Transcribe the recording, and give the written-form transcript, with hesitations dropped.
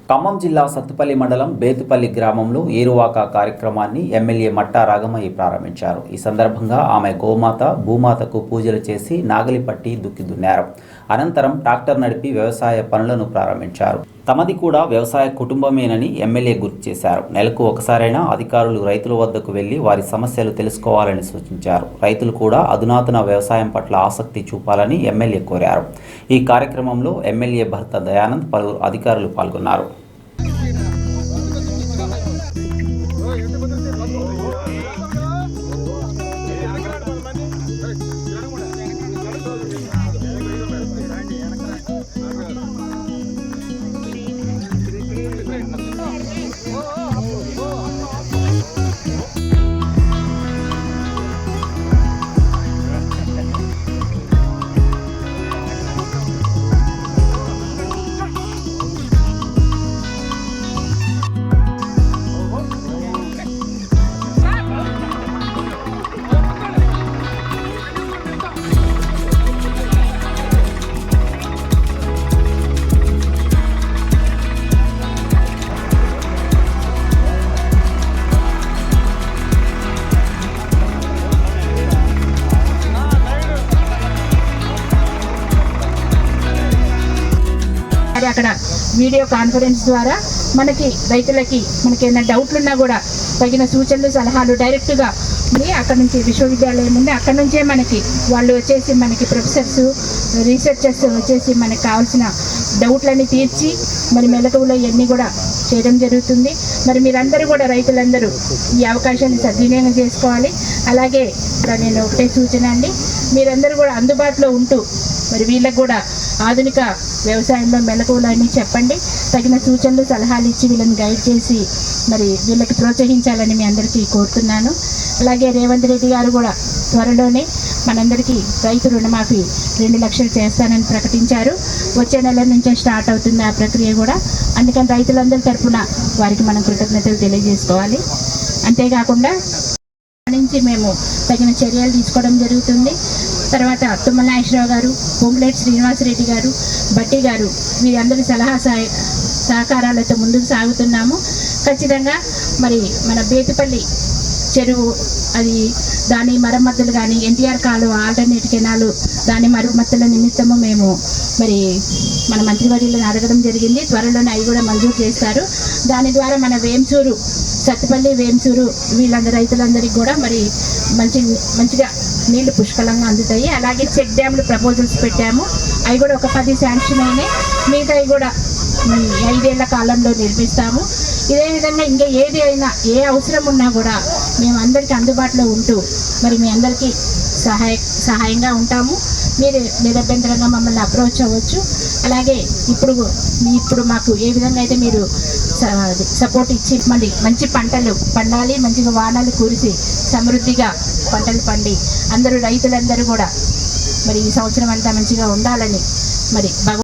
ఖమ్మం జిల్లా సత్తుపల్లి మండలం బేతుపల్లి గ్రామంలో ఏరువాక కార్యక్రమాన్ని ఎమ్మెల్యే మట్టా రాగమయ్య ప్రారంభించారు. ఈ సందర్భంగా ఆమె గోమాత భూమాతకు పూజలు చేసి నాగలి పట్టి దుక్కి దున్నారు. అనంతరం ట్రాక్టర్ నడిపి వ్యవసాయ పనులను ప్రారంభించారు. తమది కూడా వ్యవసాయ కుటుంబమేనని ఎమ్మెల్యే గుర్తు చేశారు. నెలకు ఒకసారైనా అధికారులు రైతుల వద్దకు వెళ్లి వారి సమస్యలు తెలుసుకోవాలని సూచించారు. రైతులు కూడా అధునాతన వ్యవసాయం పట్ల ఆసక్తి చూపాలని ఎమ్మెల్యే కోరారు. ఈ కార్యక్రమంలో ఎమ్మెల్యే భర్త దయానంద్, పలువురు అధికారులు పాల్గొన్నారు. అక్కడ వీడియో కాన్ఫరెన్స్ ద్వారా మనకి రైతులకి ఏమైనా డౌట్లు ఉన్నా కూడా తగిన సూచనలు సలహాలు డైరెక్ట్గా అక్కడ నుంచి విశ్వవిద్యాలయం ఉంది, అక్కడ నుంచే మనకి వాళ్ళు వచ్చేసి మనకి ప్రొఫెసర్స్ రీసెర్చర్స్ వచ్చేసి మనకు కావాల్సిన డౌట్లన్నీ తీర్చి మరి మెలకువలో ఇవన్నీ కూడా చేయడం జరుగుతుంది. మరి మీరందరూ కూడా రైతులందరూ ఈ అవకాశాన్ని సద్వినియోగం చేసుకోవాలి. అలాగే నేను ఒకటే సూచన అండి, మీరందరూ కూడా అందుబాటులో ఉంటూ మరి వీళ్ళకు కూడా ఆధునిక వ్యవసాయంలో మెలకువలన్నీ చెప్పండి, తగిన సూచనలు సలహాలు ఇచ్చి వీళ్ళని గైడ్ చేసి మరి వీళ్ళకి ప్రోత్సహించాలని మీ అందరికీ కోరుతున్నాను. అలాగే రేవంత్ రెడ్డి గారు కూడా త్వరలోనే మనందరికీ రైతు రుణమాఫీ 2 లక్షలు చేస్తానని ప్రకటించారు. వచ్చే నెల నుంచే స్టార్ట్ అవుతుంది ఆ ప్రక్రియ కూడా. అందుకని రైతులందరి తరఫున వారికి మనం కృతజ్ఞతలు తెలియజేసుకోవాలి. అంతేకాకుండా నుంచి మేము తగిన చర్యలు తీసుకోవడం జరుగుతుంది. తర్వాత తుమ్మల నాగేశ్వరరావు గారు, పొంగులేటి శ్రీనివాసరెడ్డి గారు, బట్టి గారు వీరందరి సహకారాలతో ముందుకు సాగుతున్నాము. ఖచ్చితంగా మరి మన బేతుపల్లి చెరువు అది దాని మరమ్మతులు కానీ ఎన్టీఆర్ కాలువ ఆల్టర్నేట్ కెనాలు దాని మరమ్మతుల నిమిత్తము మేము మరి మన మంత్రివర్యులను అడగడం జరిగింది. త్వరలోనే అవి కూడా మంజూరు చేస్తారు. దాని ద్వారా మన సత్తుపల్లి వేంసూరు వీళ్ళందరూ రైతులందరికీ కూడా మరి మంచిగా నీళ్లు పుష్కలంగా అందుతాయి. అలాగే చెక్ డ్యామ్లు ప్రపోజల్స్ పెట్టాము, అవి కూడా ఒక 10 శాంక్షన్ అయినాయి. మిగతావి కూడా 5 ఏళ్ల కాలంలో నిర్మిస్తాము. ఇదే విధంగా ఇంకా ఏది అయినా ఏ అవసరం ఉన్నా కూడా మేము అందరికీ అందుబాటులో ఉంటూ మరి మీ అందరికీ సహాయంగా ఉంటాము. మీరు నిరభ్యంతరంగా మమ్మల్ని అప్రోచ్ అవ్వచ్చు. అలాగే ఇప్పుడు మాకు ఏ విధంగా అయితే మీరు సపోర్ట్ ఇచ్చి మళ్ళీ మంచి పంటలు పండాలి, మంచిగా వానలు కురిసి సమృద్ధిగా పంటలు పండి అందరూ రైతులందరూ కూడా మరి ఈ సంవత్సరం అంతా మంచిగా ఉండాలని మరి